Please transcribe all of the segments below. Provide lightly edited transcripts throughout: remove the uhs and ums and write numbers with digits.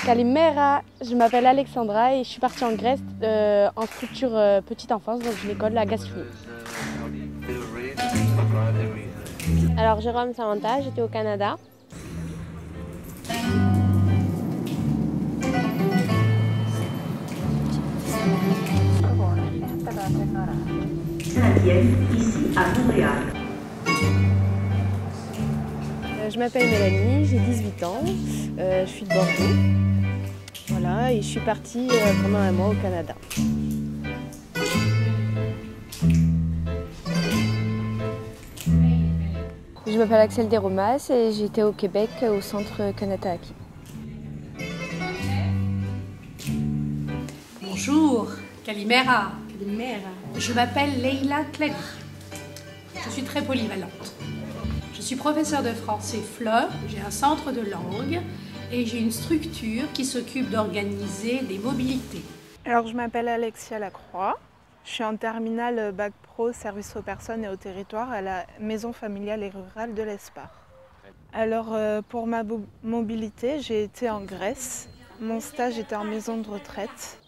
Kalimera, je m'appelle Alexandra et je suis partie en Grèce en structure petite enfance dans une école, la gastronomie. Alors Jérôme Samantha, j'étais au Canada. Ici à Montréal. Je m'appelle Mélanie, j'ai 18 ans, je suis de Bordeaux. Voilà, et je suis partie pendant un mois au Canada. Je m'appelle Axel Desromas et j'étais au Québec au centre Kanataaki. Bonjour, Kalimera. Je m'appelle Leila Clady. Je suis très polyvalente. Je suis professeure de français FLE, j'ai un centre de langue et j'ai une structure qui s'occupe d'organiser des mobilités. Alors je m'appelle Alexia Lacroix, je suis en terminale Bac Pro Service aux personnes et au territoire à la Maison familiale et rurale de l'Espar. Alors pour ma mobilité, j'ai été en Grèce, mon stage était en maison de retraite.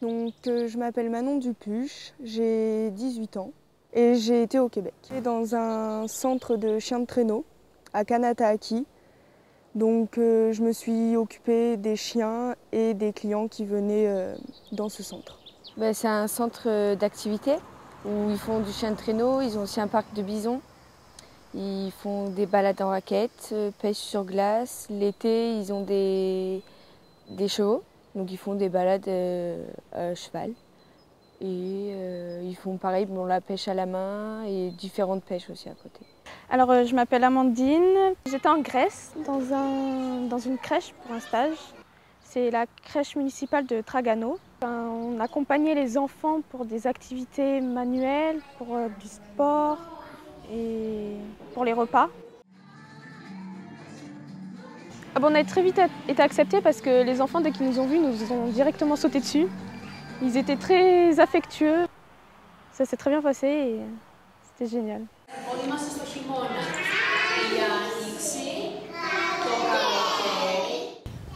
Donc je m'appelle Manon Dupuche, j'ai 18 ans et j'ai été au Québec. Dans un centre de chiens de traîneau à Kanataaki. Donc je me suis occupée des chiens et des clients qui venaient dans ce centre. C'est un centre d'activité où ils font du chien de traîneau, ils ont aussi un parc de bisons. Ils font des balades en raquettes, pêche sur glace. L'été, ils ont des chevaux, donc ils font des balades à cheval. Et ils font pareil, la pêche à la main et différentes pêches aussi à côté. Alors je m'appelle Amandine, j'étais en Grèce dans une crèche pour un stage. C'est la crèche municipale de Tragano. On accompagnait les enfants pour des activités manuelles, pour du sport et pour les repas. On a très vite été acceptés parce que les enfants, dès qu'ils nous ont vus, nous ont directement sauté dessus. Ils étaient très affectueux. Ça s'est très bien passé et c'était génial.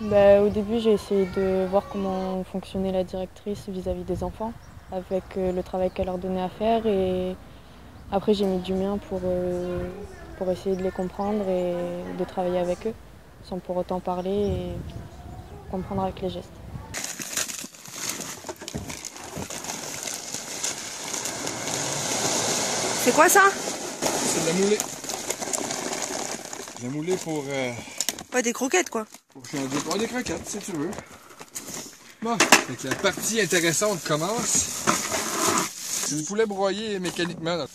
Au début, j'ai essayé de voir comment fonctionnait la directrice vis-à-vis des enfants, avec le travail qu'elle leur donnait à faire. Et après, j'ai mis du mien pour essayer de les comprendre et de travailler avec eux, sans pour autant parler et comprendre avec les gestes. C'est quoi ça? C'est de la moulée. De la moulée pour... Pas des croquettes, quoi. Pour changer. Pour des croquettes, si tu veux. Bon, fait que la partie intéressante commence. C'est du poulet broyé mécaniquement.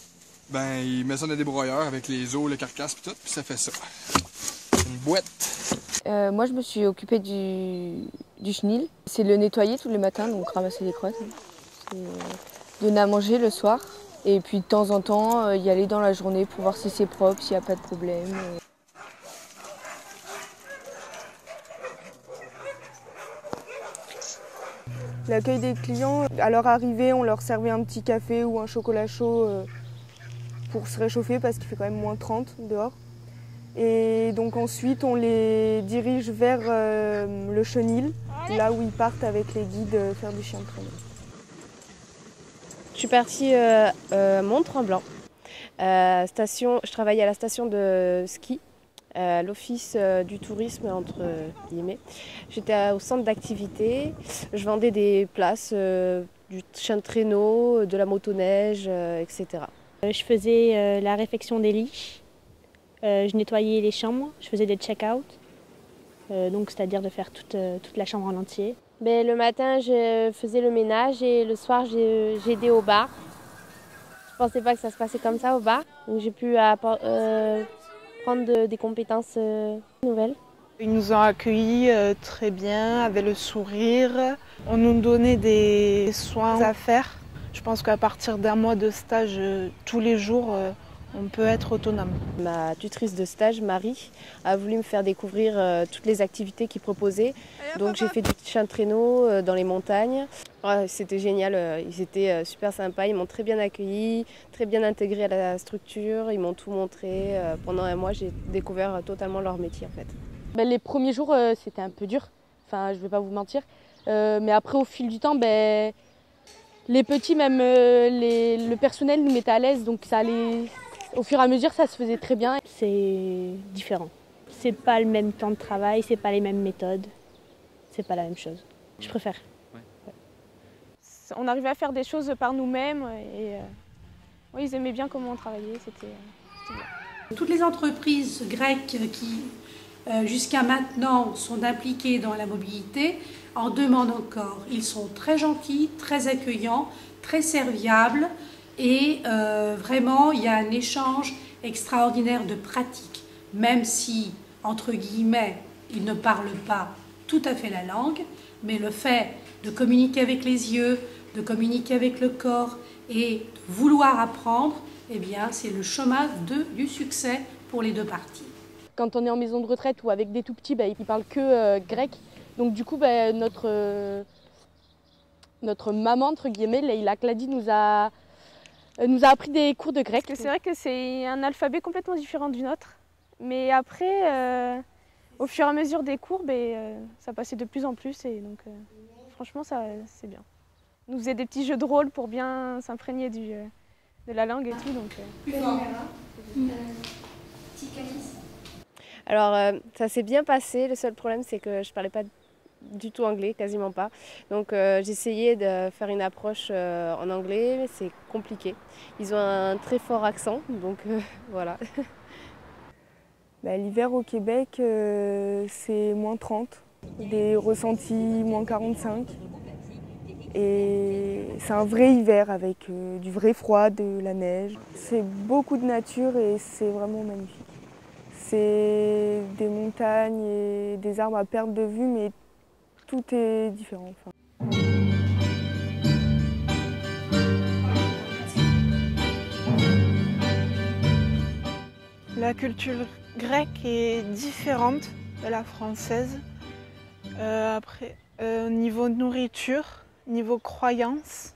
Il met ça dans des broyeurs avec les os, le carcasse pis tout, puis ça fait ça. Une boîte. Moi, je me suis occupée du chenil. C'est le nettoyer tous les matins, donc ramasser les crottes. C'est donner à manger le soir. Et puis de temps en temps, y aller dans la journée pour voir si c'est propre, s'il n'y a pas de problème. L'accueil des clients, à leur arrivée, on leur servait un petit café ou un chocolat chaud pour se réchauffer parce qu'il fait quand même moins 30 dehors. Et donc ensuite, on les dirige vers le chenil, là où ils partent avec les guides faire du chien de traîneau. Je suis partie à Mont-Tremblant. Je travaillais à la station de ski, à l'office du tourisme entre guillemets. J'étais au centre d'activité, je vendais des places, du chien de traîneau, de la motoneige, etc. Je faisais la réfection des lits, je nettoyais les chambres, je faisais des check-out, donc c'est-à-dire de faire toute la chambre en entier. Le matin, je faisais le ménage et le soir, j'aidais au bar. Je pensais pas que ça se passait comme ça au bar, donc j'ai pu prendre des compétences nouvelles. Ils nous ont accueillis très bien, avec le sourire. On nous donnait des soins à faire. Je pense qu'à partir d'un mois de stage, tous les jours, on peut être autonome. Ma tutrice de stage, Marie, a voulu me faire découvrir toutes les activités qu'ils proposaient. Donc j'ai fait du chien de traîneau dans les montagnes. C'était génial, ils étaient super sympas, ils m'ont très bien accueilli, très bien intégré à la structure, ils m'ont tout montré. Pendant un mois, j'ai découvert totalement leur métier en fait. Les premiers jours, c'était un peu dur. enfin je vais pas vous mentir. Mais après au fil du temps, ben, les petits, même le personnel nous mettait à l'aise, donc ça allait, au fur et à mesure ça se faisait très bien. C'est différent. C'est pas le même temps de travail, c'est pas les mêmes méthodes, c'est pas la même chose. Je préfère. On arrivait à faire des choses par nous-mêmes et oui, ils aimaient bien comment on travaillait, c'était bien. Toutes les entreprises grecques qui, jusqu'à maintenant, sont impliquées dans la mobilité en demandent encore. Ils sont très gentils, très accueillants, très serviables et vraiment, il y a un échange extraordinaire de pratiques. Même si, entre guillemets, ils ne parlent pas tout à fait la langue, mais le fait de communiquer avec les yeux, de communiquer avec le corps et de vouloir apprendre, eh bien, c'est le chemin du succès pour les deux parties. Quand on est en maison de retraite ou avec des tout petits, ils parlent que grec. Donc du coup, notre maman, entre guillemets, Leïla Kladi, nous a appris des cours de grec. C'est vrai que c'est un alphabet complètement différent du nôtre. Mais après, au fur et à mesure des cours, ça passait de plus en plus. Et donc, franchement, c'est bien. On nous faisait des petits jeux de rôle pour bien s'imprégner de la langue et tout. Donc, Alors, ça s'est bien passé. Le seul problème, c'est que je ne parlais pas du tout anglais, quasiment pas. Donc, j'essayais de faire une approche en anglais, mais c'est compliqué. Ils ont un très fort accent, donc voilà. L'hiver au Québec, c'est moins 30, des ressentis moins 45. Et c'est un vrai hiver avec du vrai froid, de la neige. C'est beaucoup de nature et c'est vraiment magnifique. C'est des montagnes et des arbres à perte de vue, mais tout est différent. La culture grecque est différente de la française. Après, niveau nourriture, niveau croyance.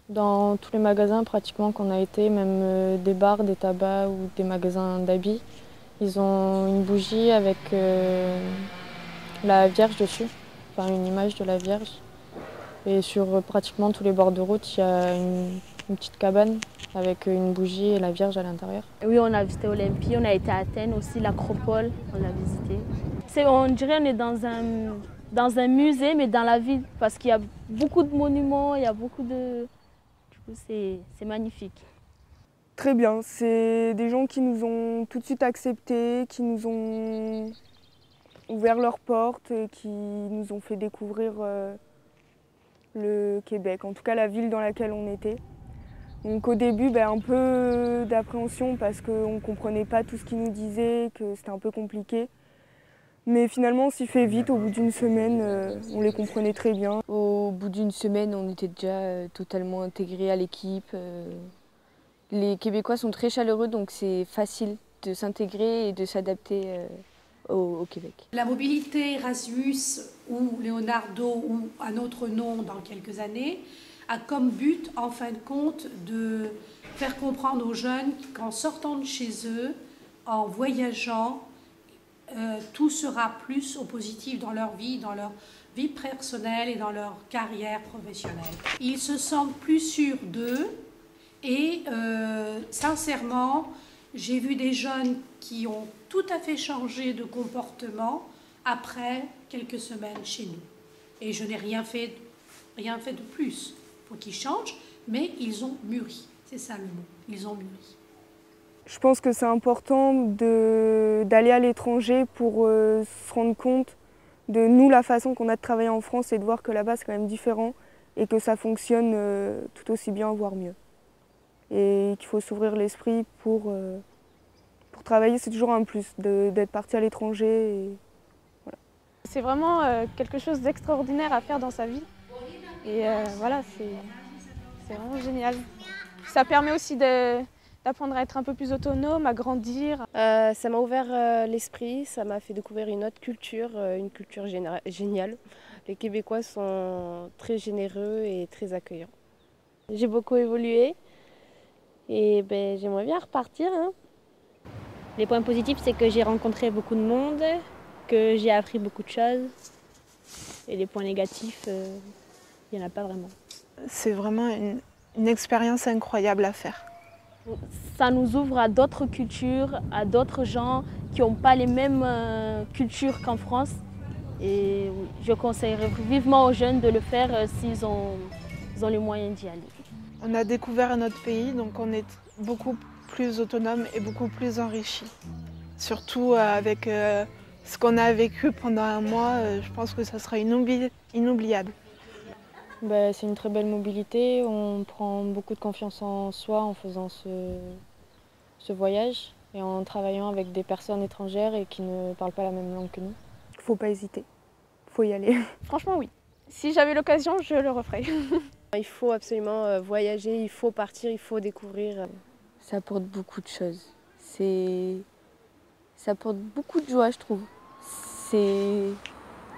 Dans tous les magasins pratiquement qu'on a été, même des bars, des tabacs ou des magasins d'habits, ils ont une bougie avec la Vierge dessus, enfin une image de la Vierge. Et sur pratiquement tous les bords de route, il y a une petite cabane avec une bougie et la Vierge à l'intérieur. Oui, on a visité Olympie, on a été à Athènes aussi, l'Acropole, on l'a visité. On dirait qu'on est dans un musée, mais dans la ville, parce qu'il y a beaucoup de monuments, il y a beaucoup de... Du coup, c'est magnifique. Très bien, c'est des gens qui nous ont tout de suite acceptés, qui nous ont ouvert leurs portes, et qui nous ont fait découvrir le Québec, en tout cas la ville dans laquelle on était. Donc au début, un peu d'appréhension parce qu'on ne comprenait pas tout ce qu'ils nous disaient, que c'était un peu compliqué. Mais finalement, on s'y fait vite. Au bout d'une semaine, on les comprenait très bien. Au bout d'une semaine, on était déjà totalement intégrés à l'équipe. Les Québécois sont très chaleureux, donc c'est facile de s'intégrer et de s'adapter au Québec. La mobilité Erasmus ou Leonardo ou un autre nom dans quelques années a comme but, en fin de compte, de faire comprendre aux jeunes qu'en sortant de chez eux, en voyageant, tout sera plus au positif dans leur vie personnelle et dans leur carrière professionnelle. Ils se sentent plus sûrs d'eux et sincèrement, j'ai vu des jeunes qui ont tout à fait changé de comportement après quelques semaines chez nous. Et je n'ai rien fait de plus. Il faut qu'ils changent, mais ils ont mûri. C'est ça le mot, ils ont mûri. Je pense que c'est important d'aller à l'étranger pour se rendre compte de nous, la façon qu'on a de travailler en France et de voir que là-bas c'est quand même différent et que ça fonctionne tout aussi bien, voire mieux. Et qu'il faut s'ouvrir l'esprit pour travailler, c'est toujours un plus d'être parti à l'étranger. Voilà. C'est vraiment quelque chose d'extraordinaire à faire dans sa vie. Et voilà, c'est vraiment génial. Ça permet aussi d'apprendre à être un peu plus autonome, à grandir. Ça m'a ouvert l'esprit, ça m'a fait découvrir une autre culture, une culture géniale. Les Québécois sont très généreux et très accueillants. J'ai beaucoup évolué et j'aimerais bien repartir. Les points positifs, c'est que j'ai rencontré beaucoup de monde, que j'ai appris beaucoup de choses. Et les points négatifs, il n'y en a pas vraiment. C'est vraiment une expérience incroyable à faire. Ça nous ouvre à d'autres cultures, à d'autres gens qui n'ont pas les mêmes cultures qu'en France. Et je conseillerais vivement aux jeunes de le faire s'ils ont les moyens d'y aller. On a découvert notre pays, donc on est beaucoup plus autonome et beaucoup plus enrichi. Surtout avec ce qu'on a vécu pendant un mois, je pense que ça sera inoubliable. C'est une très belle mobilité, on prend beaucoup de confiance en soi en faisant ce voyage et en travaillant avec des personnes étrangères et qui ne parlent pas la même langue que nous. Faut pas hésiter, faut y aller. Franchement, oui. Si j'avais l'occasion, je le referais. Il faut absolument voyager, il faut partir, il faut découvrir. Ça apporte beaucoup de choses. Ça apporte beaucoup de joie, je trouve.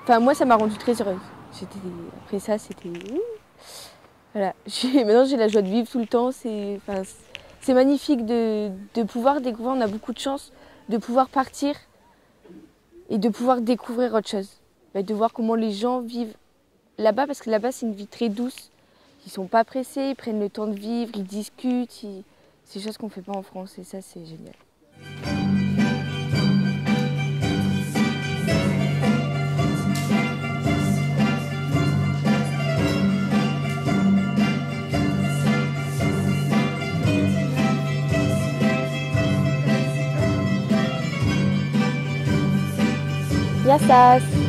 Enfin, moi, ça m'a rendue très heureuse. Après ça, c'était... Voilà. Maintenant, j'ai la joie de vivre tout le temps. C'est magnifique de pouvoir découvrir. On a beaucoup de chance de pouvoir partir et de pouvoir découvrir autre chose. De voir comment les gens vivent là-bas, parce que là-bas, c'est une vie très douce. Ils ne sont pas pressés, ils prennent le temps de vivre, ils discutent. C'est des choses qu'on ne fait pas en France et ça, c'est génial. Yassas.